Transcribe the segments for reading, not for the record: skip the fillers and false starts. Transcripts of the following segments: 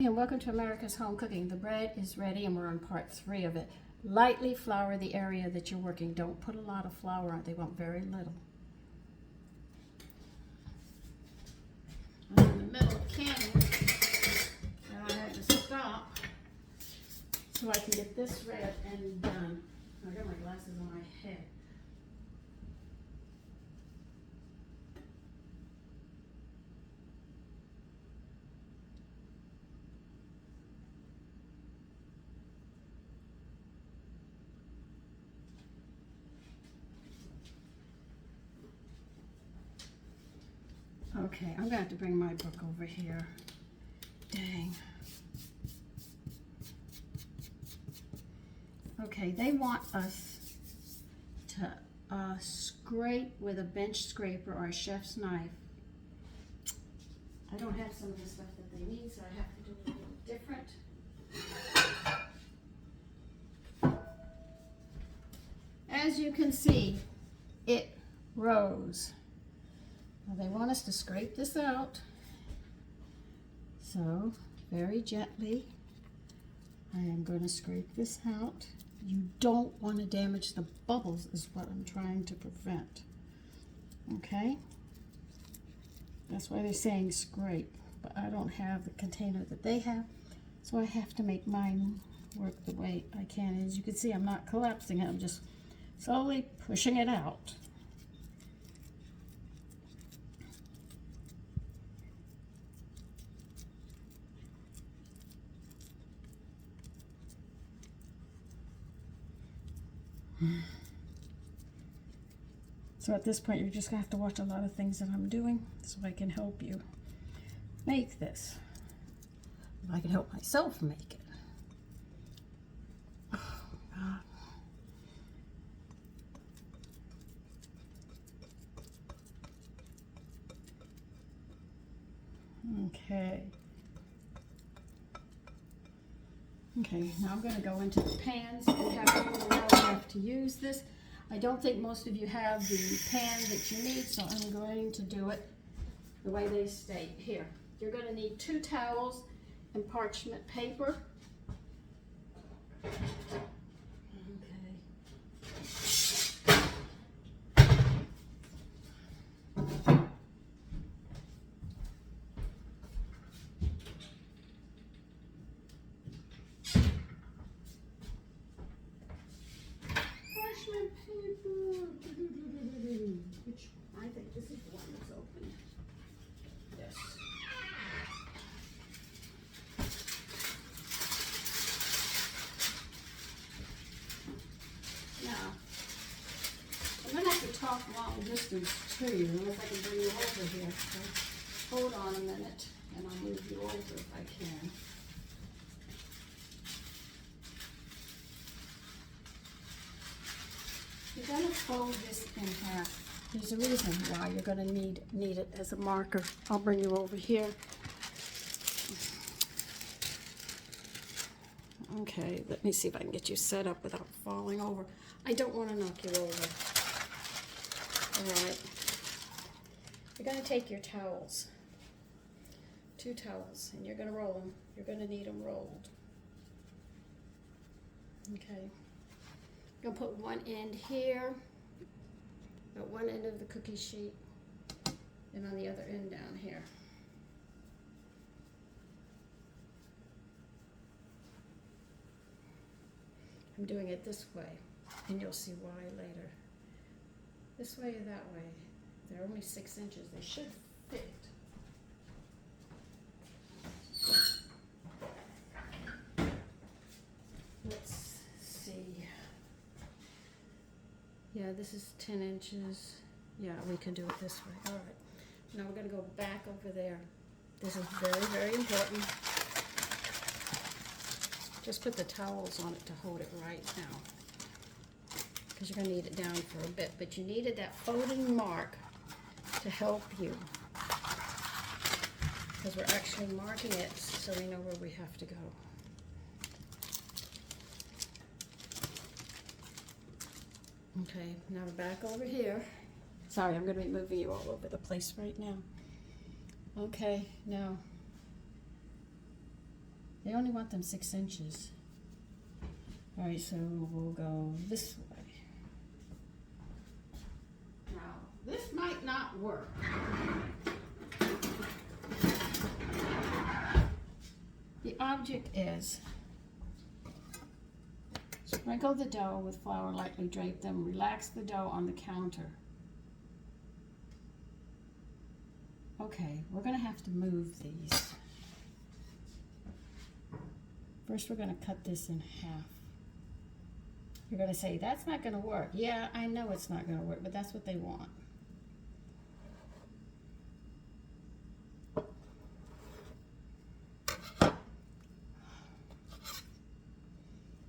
And welcome to America's Home Cooking. The bread is ready and we're on part 3 of it. Lightly flour the area that you're working. Don't put a lot of flour on it. They want very little. I'm in the middle of canning and I had to stop so I can get this red and done. I got my glasses on my head. Okay, I'm gonna have to bring my book over here. Dang. Okay, they want us to scrape with a bench scraper or a chef's knife. I don't have some of the stuff that they need, so I have to do it a little different. As you can see, it rose. Now they want us to scrape this out. So, very gently, I am going to scrape this out. You don't want to damage the bubbles is what I'm trying to prevent. Okay? That's why they're saying scrape, but I don't have the container that they have, so I have to make mine work the way I can. As you can see, I'm not collapsing it, I'm just slowly pushing it out. So at this point, you're just gonna have to watch a lot of things that I'm doing so I can help you make this. I can help myself make it. Oh, God. Okay. Okay, now I'm going to go into the pans. You have to be well enough to use this. I don't think most of you have the pan that you need, so I'm going to do it the way they state here. You're going to need 2 towels and parchment paper. Which one? I think this is the one that's open. Yes. Now, I'm going to have to talk long distance to you unless I can bring you over here. So hold on a minute and I'll move you over if I can. You're going to fold this in half. There's a reason why you're going to need it as a marker. I'll bring you over here. Okay, let me see if I can get you set up without falling over. I don't want to knock you over. All right. You're going to take your towels, 2 towels, and you're going to roll them. You're going to need them rolled. Okay. I'm going to put one end here, at one end of the cookie sheet, and on the other end down here. I'm doing it this way, and you'll see why later. This way or that way. They're only 6 inches. They should fit. Let's see. Yeah, this is 10 inches. Yeah, we can do it this way. All right. Now we're going to go back over there. This is very, very important. Just put the towels on it to hold it right now, because you're going to need it down for a bit. But you needed that folding mark to help you, because we're actually marking it so we know where we have to go. Okay, now we're back over here. Sorry, I'm going to be moving you all over the place right now. Okay, now They only want them 6 inches. All right, so we'll go this way. Now, this might not work. The object is sprinkle the dough with flour, lightly drape them, relax the dough on the counter. Okay, we're gonna have to move these. First, we're gonna cut this in half. You're gonna say, that's not gonna work. Yeah, I know it's not gonna work, but that's what they want.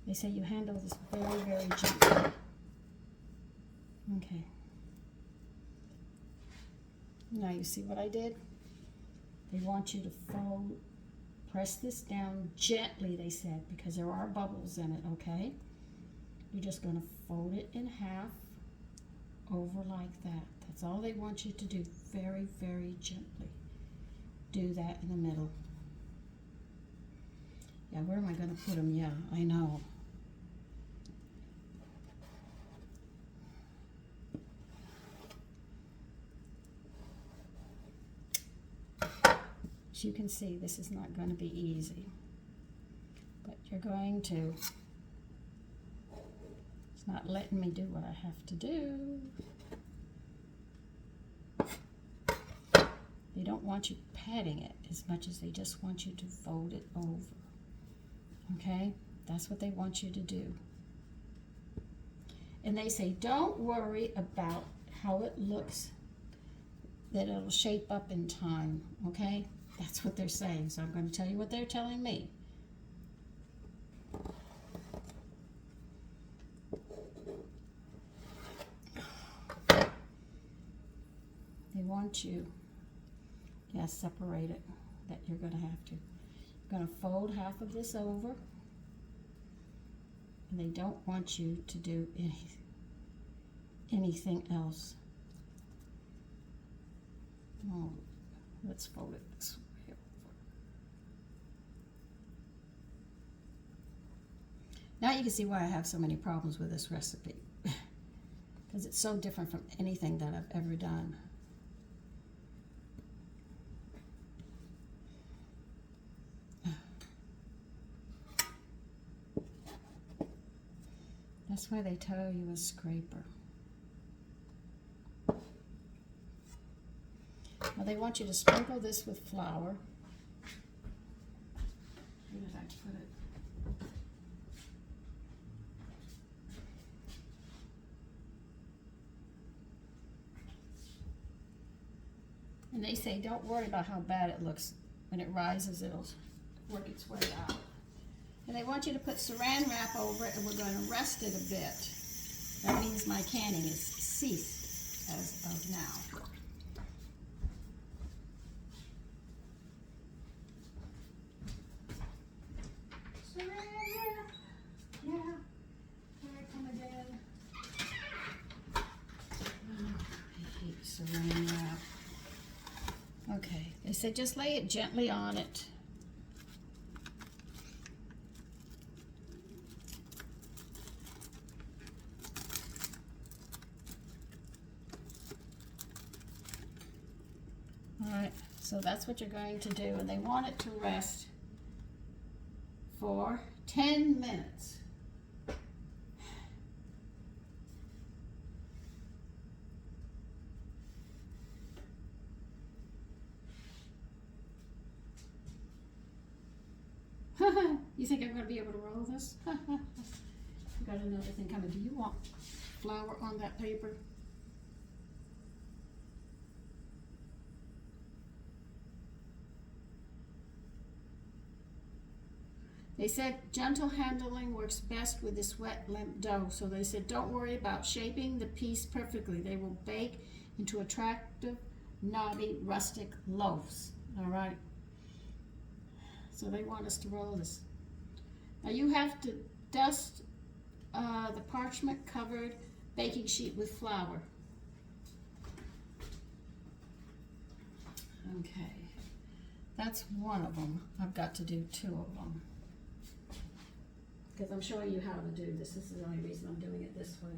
They say you handle this very, very gently. Okay. Now you see what I did? They want you to fold, press this down gently, they said, because there are bubbles in it, okay? You're just gonna fold it in half over like that. That's all they want you to do, very, very gently. Do that in the middle. Yeah, where am I gonna put them? Yeah, I know. As you can see, this is not going to be easy, but you're going to, it's not letting me do what I have to do. They don't want you patting it as much as they just want you to fold it over, okay? That's what they want you to do. And they say, don't worry about how it looks, that it'll shape up in time, okay? That's what they're saying, so I'm going to tell you what they're telling me. They want you, separate it, that you're going to have to. You're going to fold half of this over, and they don't want you to do anything else. Oh, let's fold it this way. Now you can see why I have so many problems with this recipe, because it's so different from anything that I've ever done. That's why they tell you a scraper. Now they want you to sprinkle this with flour. Where did I put it? And they say, don't worry about how bad it looks. When it rises, it'll work its way out. And they want you to put saran wrap over it, and we're going to rest it a bit. That means my canning is ceased as of now. Saran wrap. Yeah. Here I come again. Oh, I hate saran wrap. Okay, they said just lay it gently on it. All right, so that's what you're going to do, and they want it to rest for 10 minutes. You think I'm going to be able to roll this? I've got another thing coming. Do you want flour on that paper? They said gentle handling works best with this wet, limp dough. So they said don't worry about shaping the piece perfectly. They will bake into attractive, knobby, rustic loaves. All right? So they want us to roll this. Now you have to dust the parchment covered baking sheet with flour. Okay, that's one of them. I've got to do 2 of them. because I'm showing you how to do this. This is the only reason I'm doing it this way.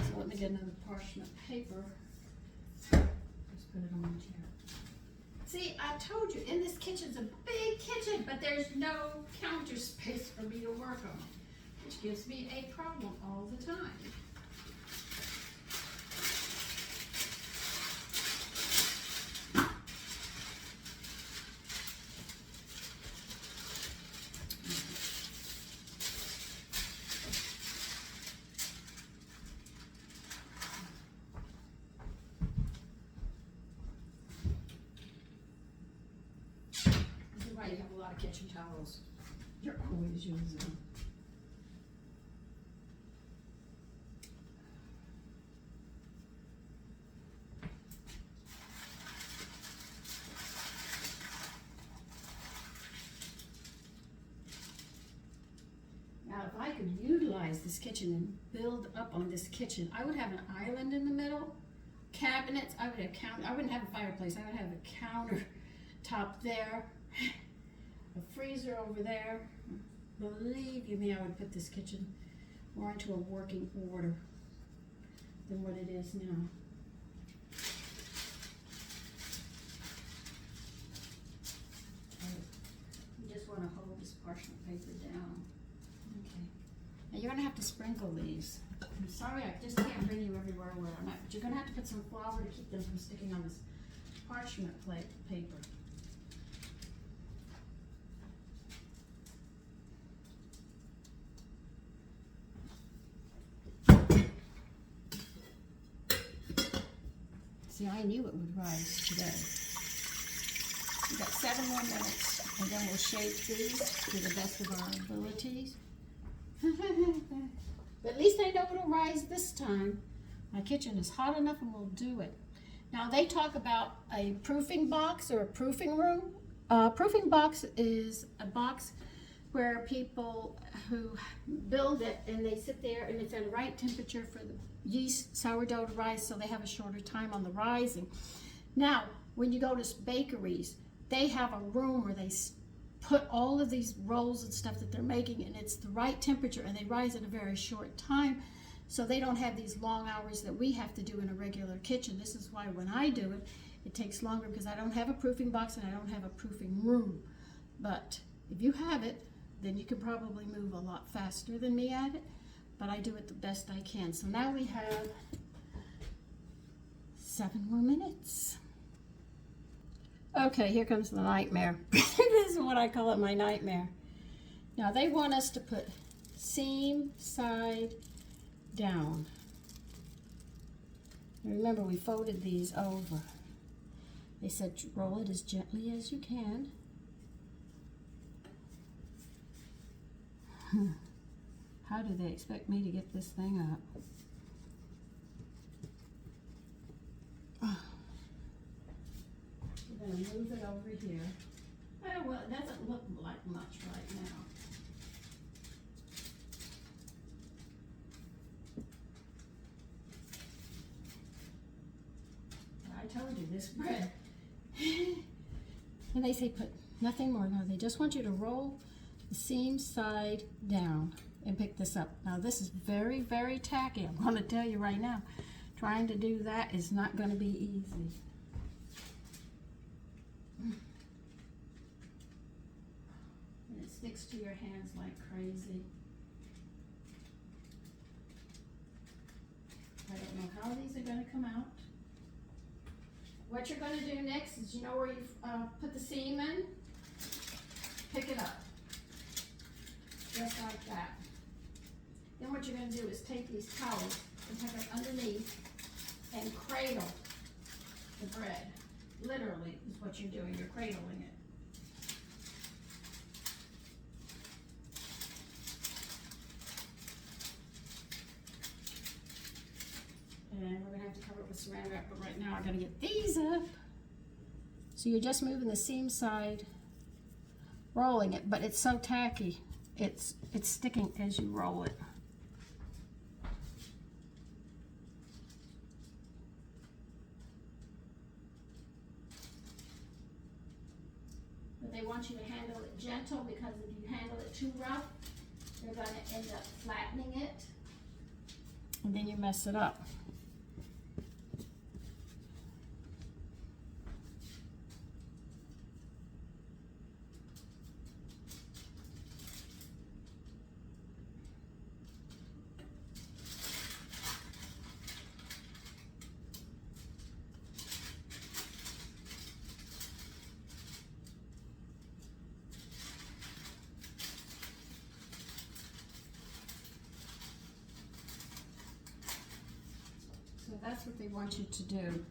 So let me get another parchment paper. Just put it on here. See, I told you, in this kitchen's a big kitchen, but there's no counter space for me to work on, which gives me a problem all the time. You have a lot of kitchen towels. You're always using them. Now, if I could utilize this kitchen and build up on this kitchen, I would have an island in the middle, cabinets. I would have I wouldn't have a fireplace. I would have a countertop there. A freezer over there. Believe you me, I would put this kitchen more into a working order than what it is now. You just want to hold this parchment paper down. Okay. Now you're going to have to sprinkle these. I'm sorry, I just can't bring you everywhere where I'm at, but you're going to have to put some flour to keep them from sticking on this parchment paper. See, I knew it would rise today. We've got 7 more minutes, and then we'll shape these to the best of our abilities. But at least I know it'll rise this time. My kitchen is hot enough and we'll do it. Now, they talk about a proofing box or a proofing room. Proofing box is a box where people who build it and they sit there and it's at the right temperature for the yeast sourdough to rise, so they have a shorter time on the rising. Now, when you go to bakeries, they have a room where they put all of these rolls and stuff that they're making, and it's the right temperature and they rise in a very short time, so they don't have these long hours that we have to do in a regular kitchen. This is why when I do it, it takes longer, because I don't have a proofing box and I don't have a proofing room. But if you have it, then you can probably move a lot faster than me at it, but I do it the best I can. So now we have 7 more minutes. Okay, here comes the nightmare. This is what I call it, my nightmare. Now they want us to put seam side down. And remember, we folded these over. They said roll it as gently as you can. How do they expect me to get this thing up? We're going to move it over here. Oh, well, it doesn't look like much right now. I told you this bread. And they say put nothing more. No, they just want you to roll the seam side down and pick this up. Now this is very, very tacky. I'm going to tell you right now. Trying to do that is not going to be easy. And it sticks to your hands like crazy. I don't know how these are going to come out. What you're going to do next is, you know where you've put the seam in? Pick it up. Just like that. Then what you're going to do is take these towels and tuck it underneath and cradle the bread. Literally is what you're doing. You're cradling it. And we're going to have to cover it with saran wrap, but right now I got to get these up. So you're just moving the seam side, rolling it, but it's so tacky. It's sticking as you roll it. want you to handle it gentle, because if you handle it too rough, you're going to end up flattening it, and then you mess it up. So that's what they want you to do.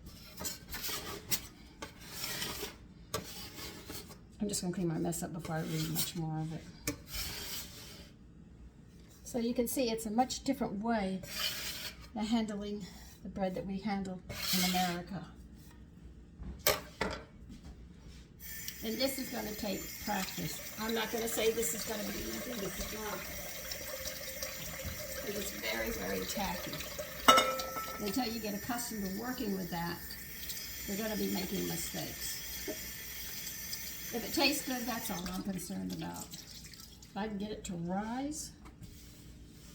I'm just going to clean my mess up before I read much more of it. So you can see it's a much different way of handling the bread that we handle in America. And this is going to take practice. I'm not going to say this is going to be easy. This is not. It is very, very tacky. Until you get accustomed to working with that, you're going to be making mistakes. If it tastes good, that's all I'm concerned about. If I can get it to rise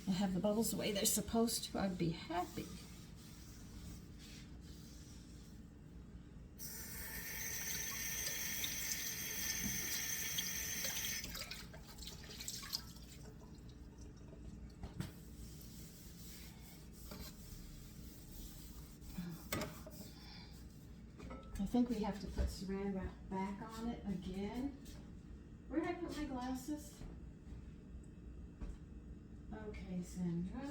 and have the bubbles the way they're supposed to, I'd be happy. I think we have to put saran wrap back on it again. Where did I put my glasses? Okay, Sandra.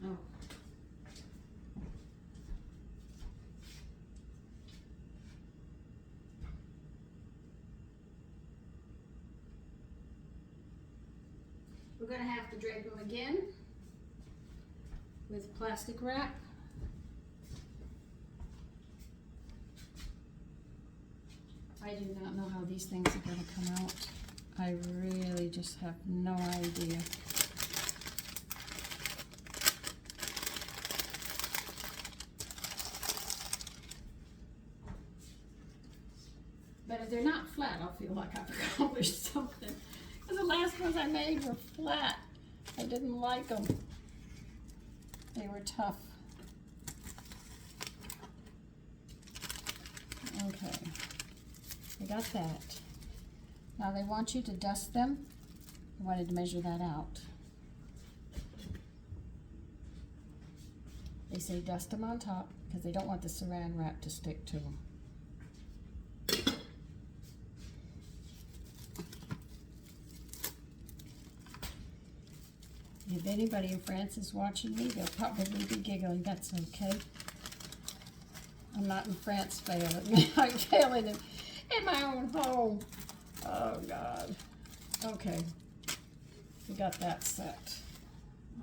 Oh. We're going to have to drape them again with plastic wrap. I do not know how these things are going to come out. I really just have no idea. But if they're not flat, I'll feel like I've accomplished something. Because the last ones I made were flat. I didn't like them. They were tough. Okay. I got that. Now they want you to dust them. I wanted to measure that out. They say dust them on top because they don't want the saran wrap to stick to them. If anybody in France is watching me, they'll probably be giggling. That's okay. I'm not in France failing. I'm failing in my own home. Oh, God. Okay. We got that set.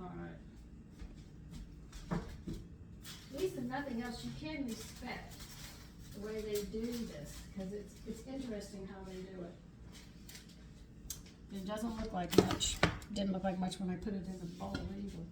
All right. At least if nothing else, you can respect the way they do this, because it's interesting how they do it. It doesn't look like much. Didn't look like much when I put it in the bowl either.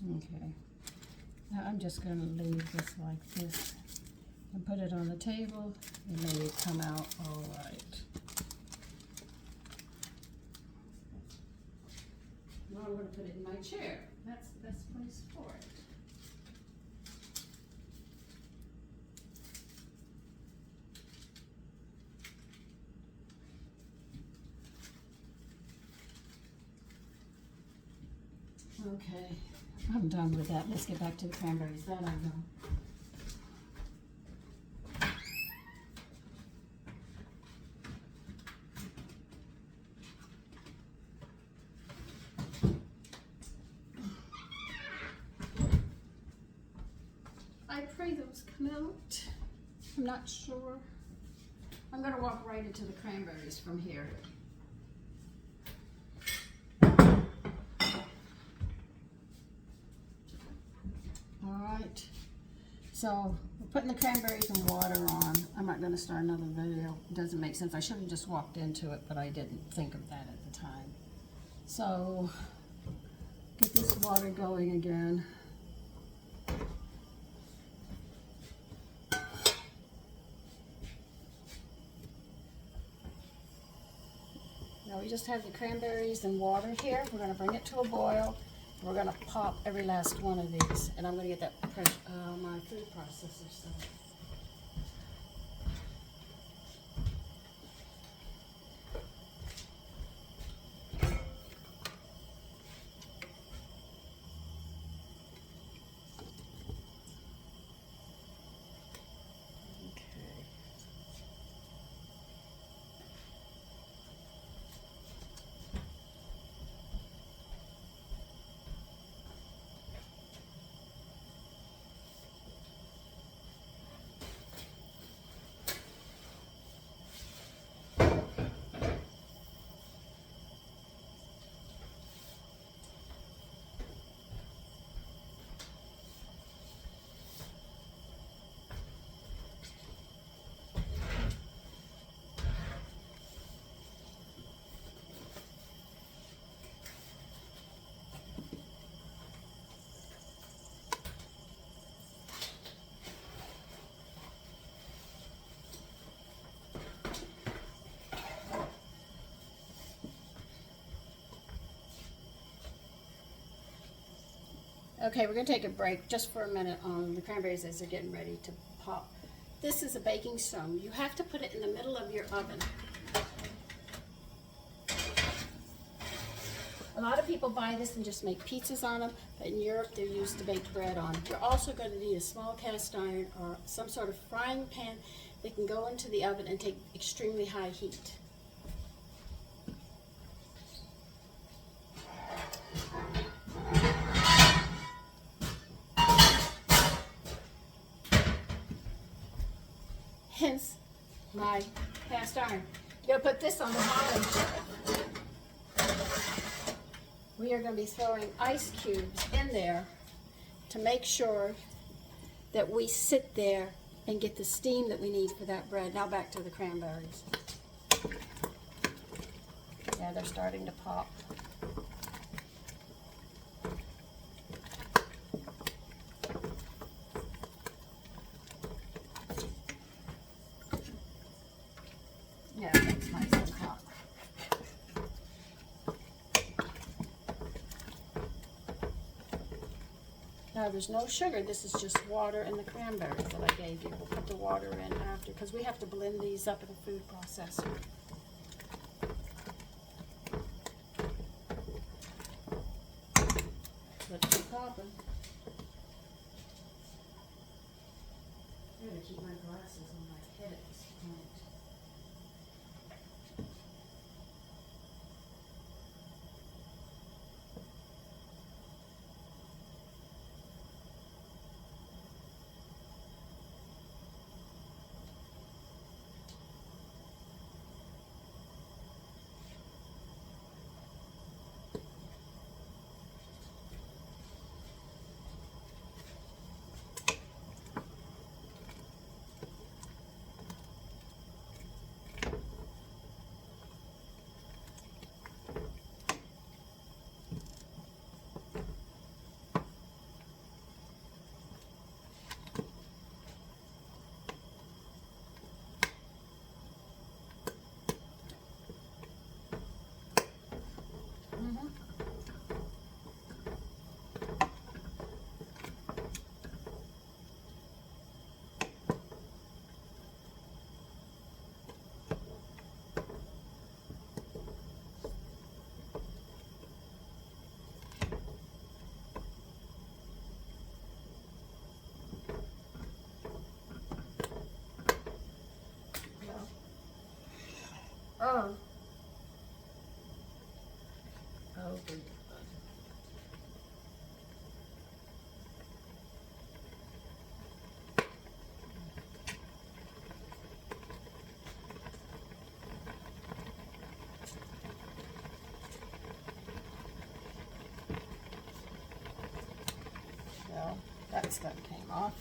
Okay, now I'm just going to leave this like this and put it on the table and maybe it come out all right. Now I'm going to put it in my chair. That's the best place for it. Okay, I'm done with that. Let's get back to the cranberries. That I know. I pray those come out. I'm not sure. I'm going to walk right into the cranberries from here. So we're putting the cranberries and water on. I'm not going to start another video. It doesn't make sense. I should have just walked into it, but I didn't think of that at the time. So get this water going again. Now we just have the cranberries and water here. We're going to bring it to a boil. We're going to pop every last one of these, and I'm going to get that my food processor set. Okay, we're going to take a break just for a minute on the cranberries as they're getting ready to pop. This is a baking stone. You have to put it in the middle of your oven. A lot of people buy this and just make pizzas on them, but in Europe they're used to bake bread on. You're also going to need a small cast iron or some sort of frying pan that can go into the oven and take extremely high heat. Hence my cast iron. You're going to put this on the bottom. We are going to be throwing ice cubes in there to make sure that we sit there and get the steam that we need for that bread. Now back to the cranberries. Yeah, they're starting to pop. Yeah, that's nice and hot. Now there's no sugar, this is just water and the cranberries that I gave you. We'll put the water in after because we have to blend these up in a food processor. Let's keep popping. I'm going to keep my glasses on my head at this point. Oh. Oh, good. Well, that stuff came off.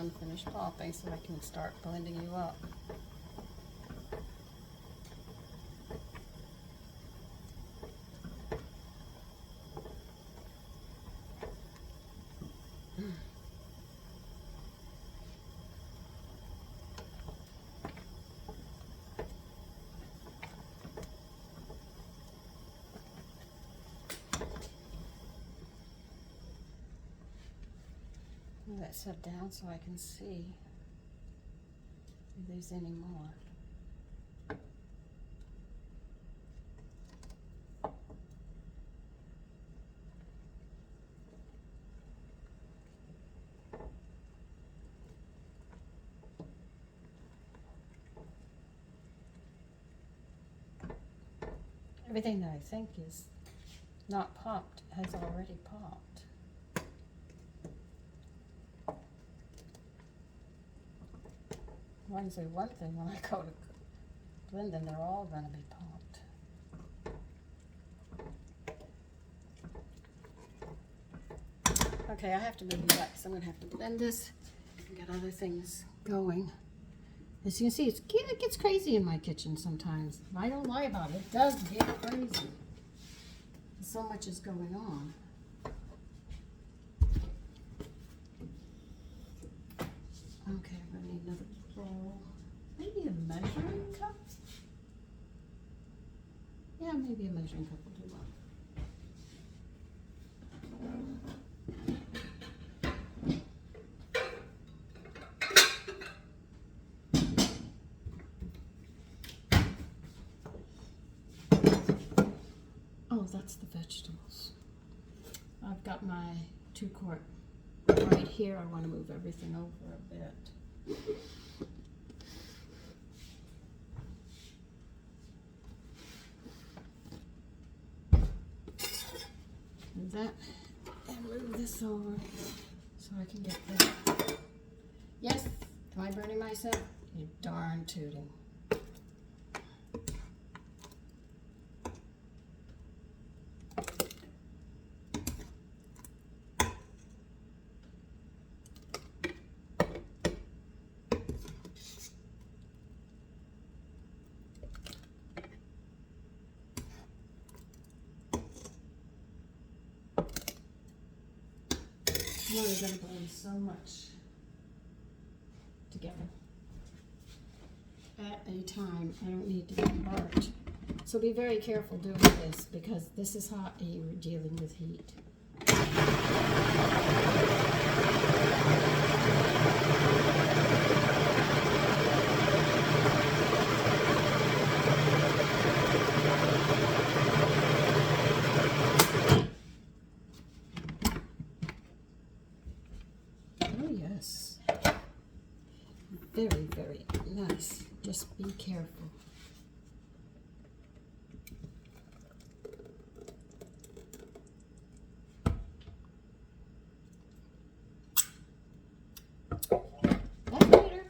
one finish popping so I can start blending you up. Move that stuff down so I can see if there's any more. Everything that I think is not popped has already popped. One say one thing, when I go to blend them, they're all going to be popped. Okay, I have to move you back, so I'm going to have to blend this and get other things going. As you can see, it gets crazy in my kitchen sometimes. I don't lie about it. It does get crazy. So much is going on. Okay, I'm going to need another bowl. Maybe a measuring cup? Yeah, maybe a measuring cup will do well. Oh, that's the vegetables. I've got my 2-quart right here. I want to move everything over a bit. Move that and move this over so I can get that. Yes, am I burning myself? You darn tooting. I'm only going to blend so much together at a time. I don't need to get burnt. So be very careful doing this because this is hot and you're dealing with heat. Very, very nice. Just be careful. That's better.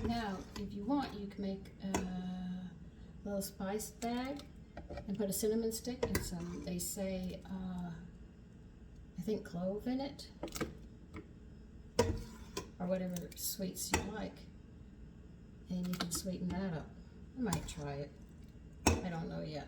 Now, if you want, you can make a little spice bag and put a cinnamon stick and some, they say, I think clove in it, or whatever sweets you like, and you can sweeten that up. I might try it. I don't know yet.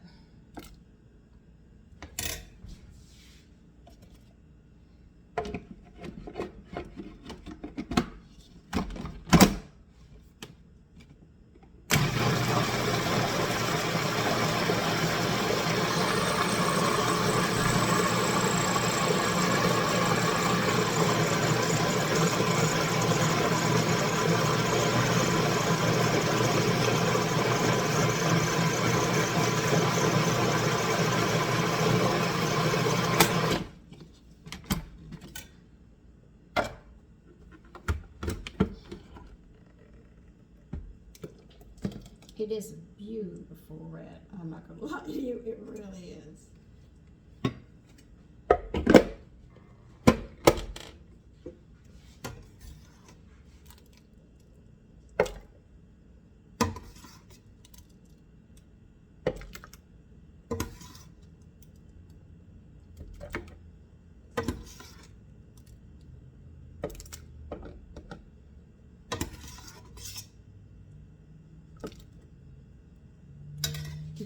It is a beautiful red. I'm not going to lie to you, it really is.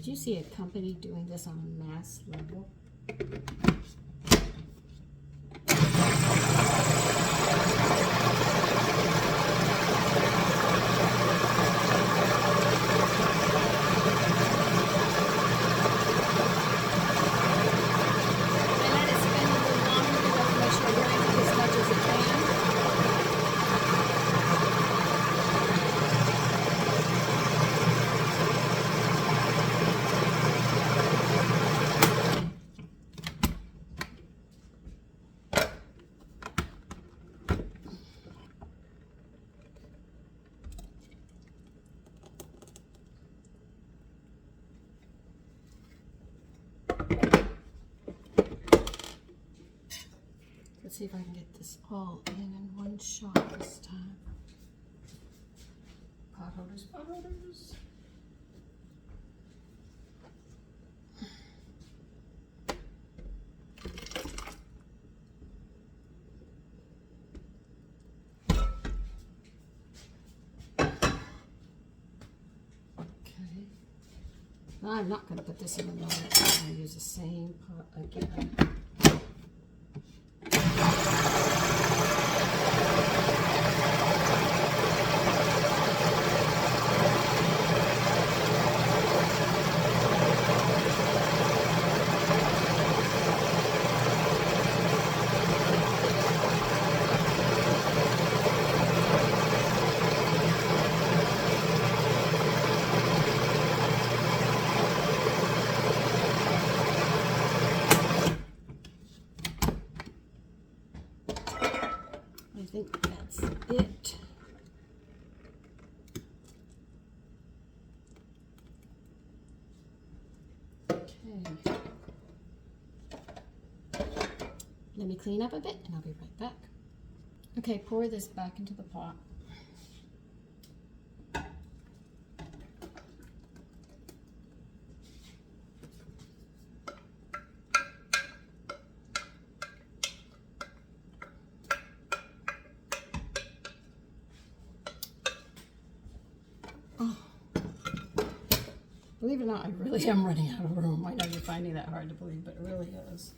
Could you see a company doing this on a mass level? Let's see if I can get this all in one shot this time. Pot holders, pot holders. Okay. Now I'm not going to put this in another. I'm going to use the same pot again. I think that's it. Okay. Let me clean up a bit and I'll be right back. Okay, pour this back into the pot. Believe it or not, I really am running out of room. I know you're finding that hard to believe, but it really is.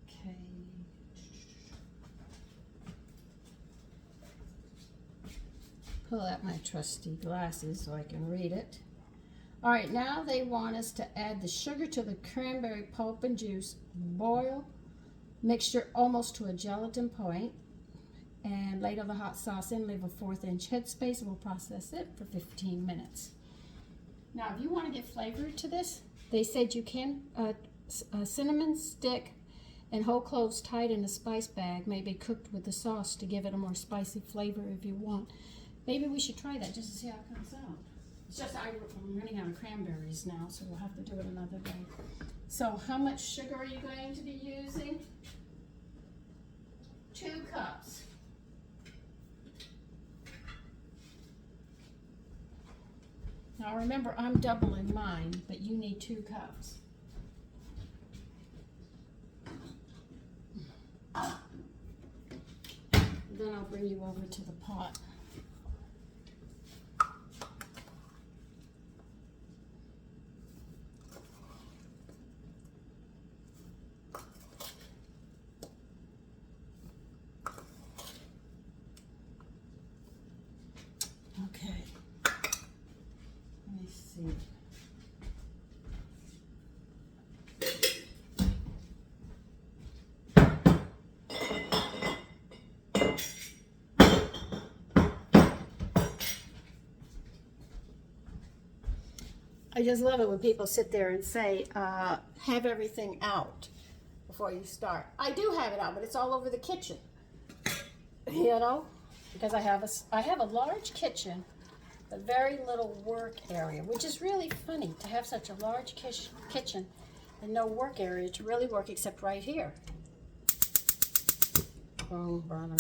Okay. Pull out my trusty glasses so I can read it. All right, now they want us to add the sugar to the cranberry pulp and juice. Boil mixture almost to a gelatin point. And ladle the hot sauce in, leave a 1/4 inch headspace, and we'll process it for 15 minutes. Now, if you want to get flavor to this, they said you can, a cinnamon stick and whole cloves tied in a spice bag may be cooked with the sauce to give it a more spicy flavor if you want. Maybe we should try that just to see how it comes out. It's just I'm running out of cranberries now, so we'll have to do it another day. So how much sugar are you going to be using? 2 cups. Now remember, I'm doubling mine, but you need 2 cups. Then I'll bring you over to the pot. Okay. Let me see. I just love it when people sit there and say, have everything out before you start. I do have it out, but it's all over the kitchen, you know, because I have a large kitchen, but very little work area, which is really funny to have such a large kitchen and no work area to really work except right here. Oh, brother.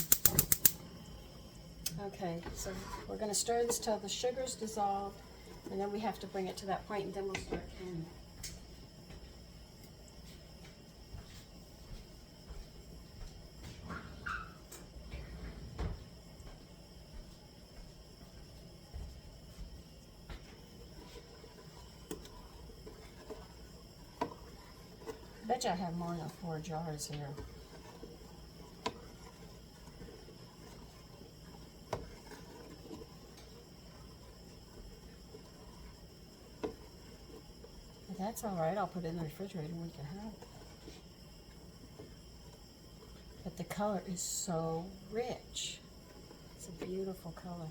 Okay, so we're going to stir this till the sugar's dissolved. And then we have to bring it to that point, and then we'll start canning. bet you I have more than 4 jars here. But that's all right. I'll put it in the refrigerator and we can have it. But the color is so rich. It's a beautiful color.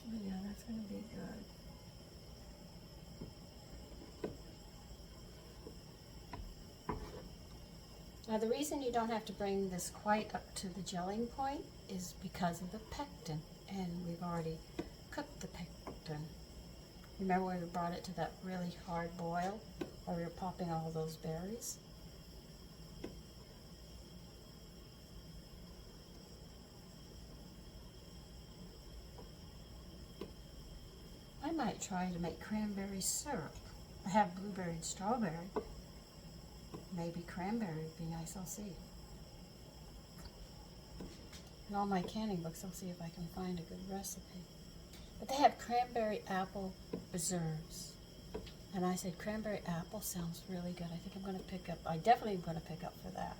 Oh yeah, that's going to be good. Now the reason you don't have to bring this quite up to the gelling point is because of the pectin, and we've already cooked the pectin. Remember when we brought it to that really hard boil where we were popping all those berries? I might try to make cranberry syrup. I have blueberry and strawberry. Maybe cranberry would be nice, I'll see. In all my canning books, I'll see if I can find a good recipe. But they have cranberry apple preserves. And I said, cranberry apple sounds really good. I think I'm going to pick up, I definitely am going to pick up for that.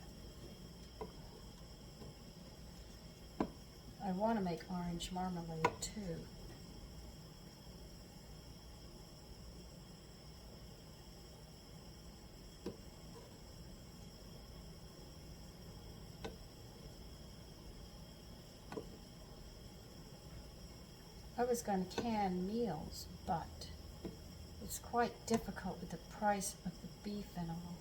I want to make orange marmalade too. I was going to can meals, but it's quite difficult with the price of the beef and all.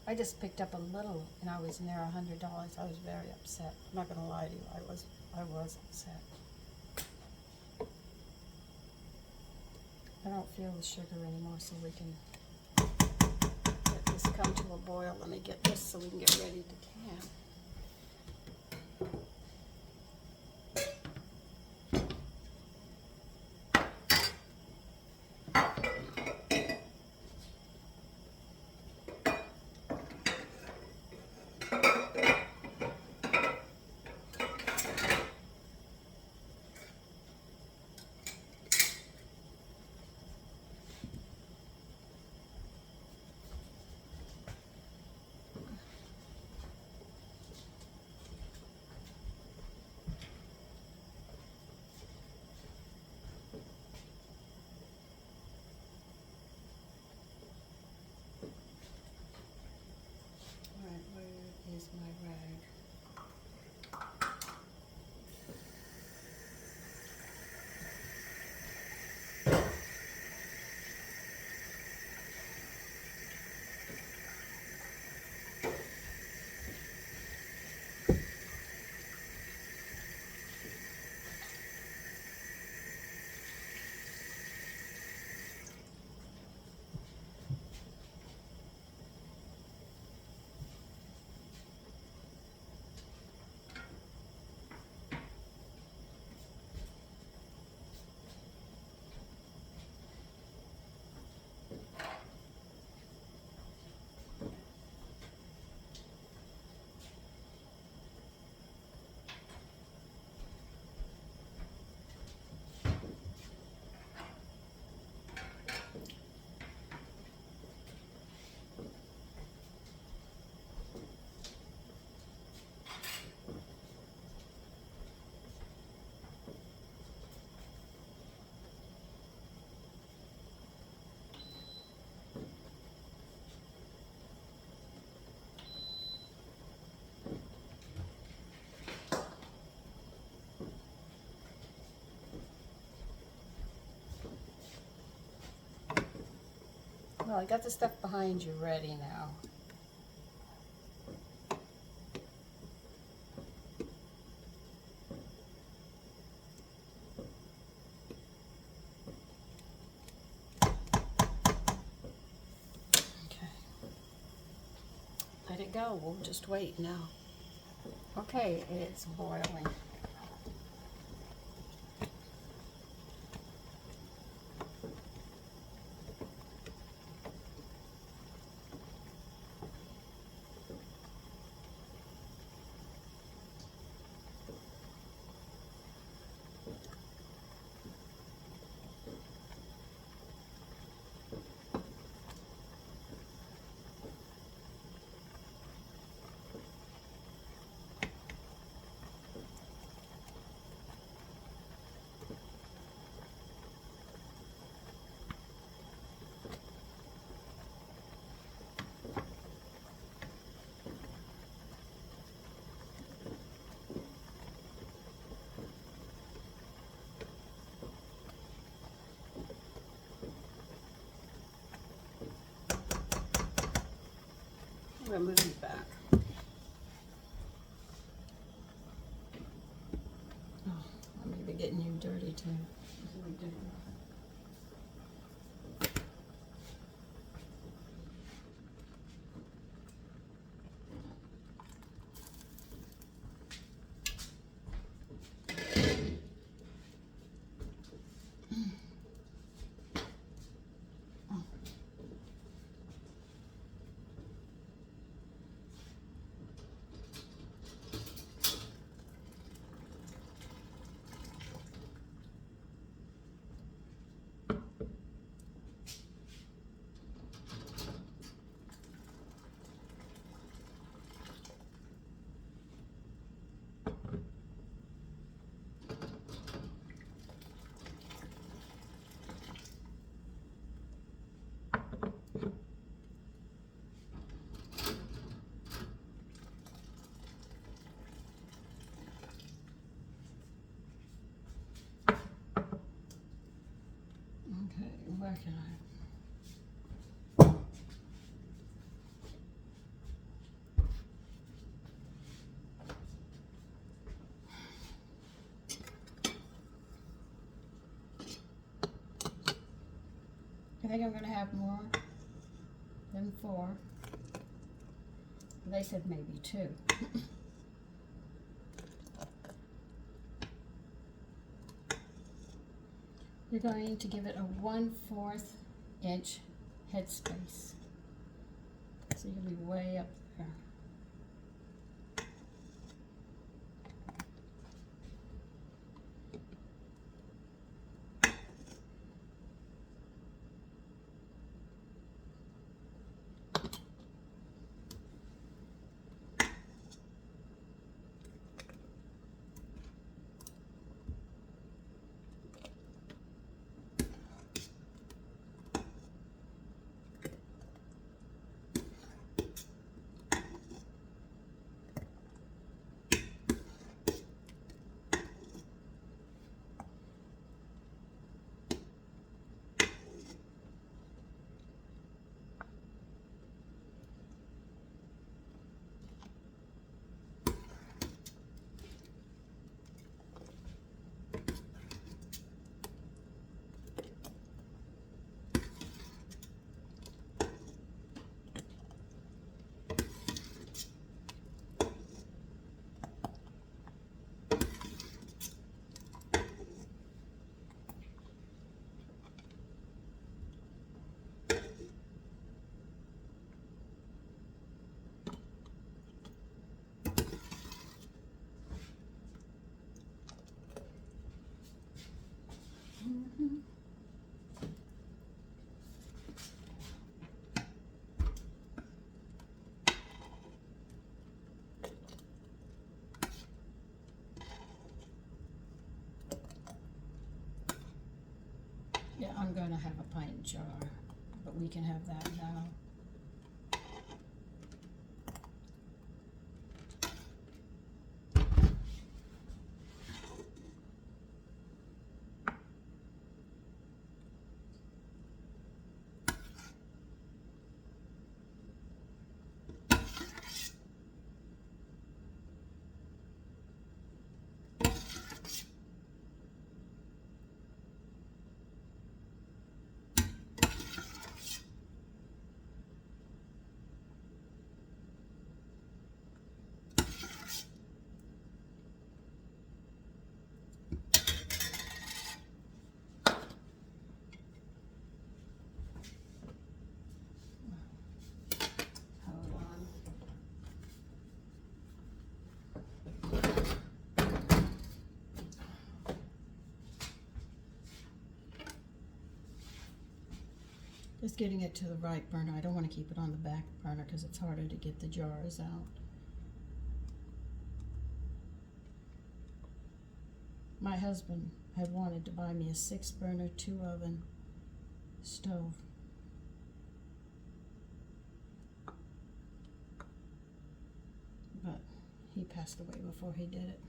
I just picked up a little and I was near $100. I was very upset. I'm not going to lie to you. I was upset. I don't feel the sugar anymore, so we can let this come to a boil. Let me get this so we can get ready to can. Is my rag. Well, I got the stuff behind you ready now. Okay. Let it go. We'll just wait now. Okay, it's boiling. I'm gonna move it back. Oh, I'm gonna be getting you dirty too. Okay, where can I? I think I'm gonna have more than 4. They said maybe 2. You're going to give it a 1/4 inch headspace. So you'll be way up there. Yeah, I'm going to have a pint jar, but we can have that now. Just getting it to the right burner. I don't want to keep it on the back burner because it's harder to get the jars out. My husband had wanted to buy me a 6-burner, 2-oven stove. But he passed away before he did it.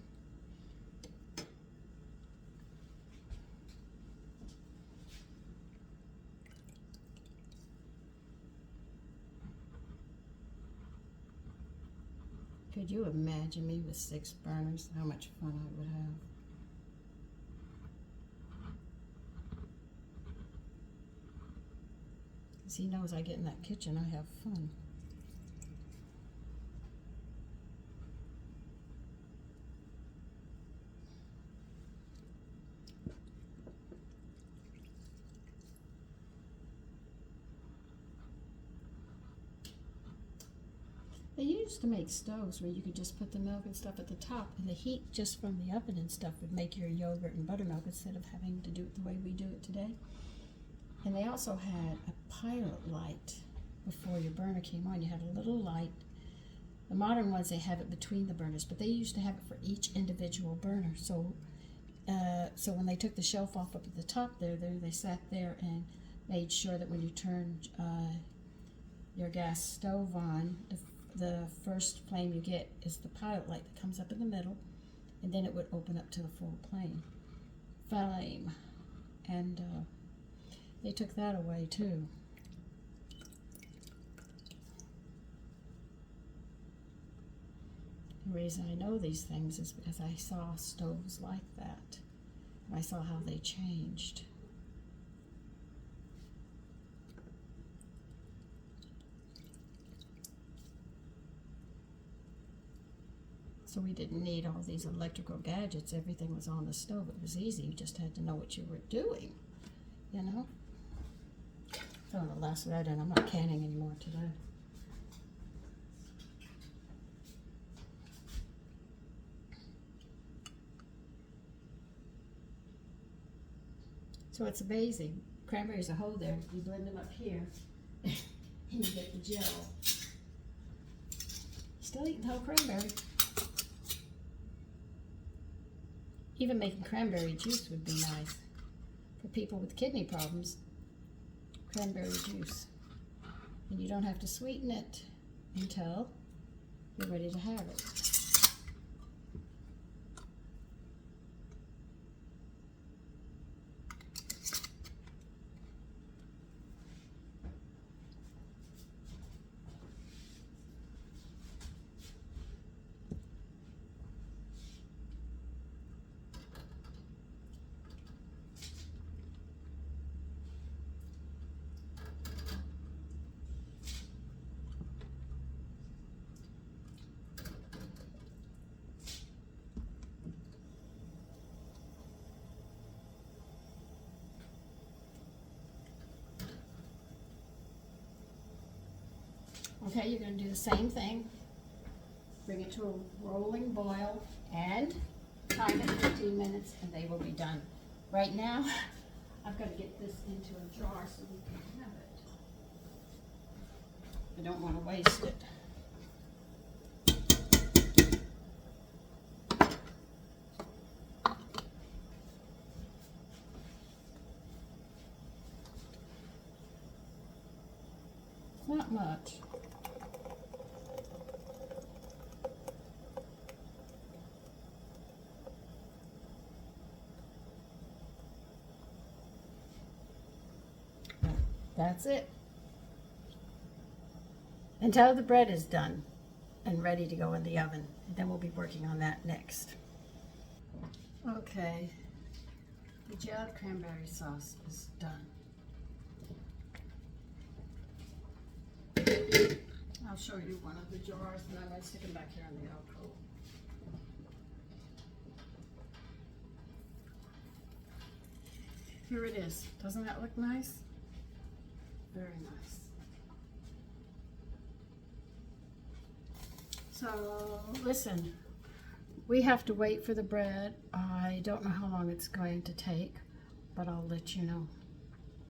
Could you imagine me with 6 burners? How much fun I would have. Because he knows I get in that kitchen, I have fun. They used to make stoves where you could just put the milk and stuff at the top, and the heat just from the oven and stuff would make your yogurt and buttermilk instead of having to do it the way we do it today. And they also had a pilot light before your burner came on. You had a little light. The modern ones, they have it between the burners, but they used to have it for each individual burner. So when they took the shelf off up at the top there, they sat there and made sure that when you turned your gas stove on, the first flame you get is the pilot light that comes up in the middle, and then it would open up to the full flame. And they took that away too. The reason I know these things is because I saw stoves like that. And I saw how they changed. So we didn't need all these electrical gadgets. Everything was on the stove. It was easy. You just had to know what you were doing, you know? Throwing the last of that in. I'm not canning anymore today. So it's amazing. Cranberries are whole there. You blend them up here, and you get the gel. Still eating whole cranberry. Even making cranberry juice would be nice for people with kidney problems. Cranberry juice. And you don't have to sweeten it until you're ready to have it. Okay, you're going to do the same thing. Bring it to a rolling boil and time it 15 minutes and they will be done. Right now, I've got to get this into a jar so we can have it. I don't want to waste it. Not much. That's it. Until the bread is done and ready to go in the oven. And then we'll be working on that next. Okay, the Jellied cranberry sauce is done. I'll show you one of the jars, and I'm going to stick them back here in the alcove. Here it is. Doesn't that look nice? Very nice. So, listen, we have to wait for the bread. I don't know how long it's going to take, but I'll let you know.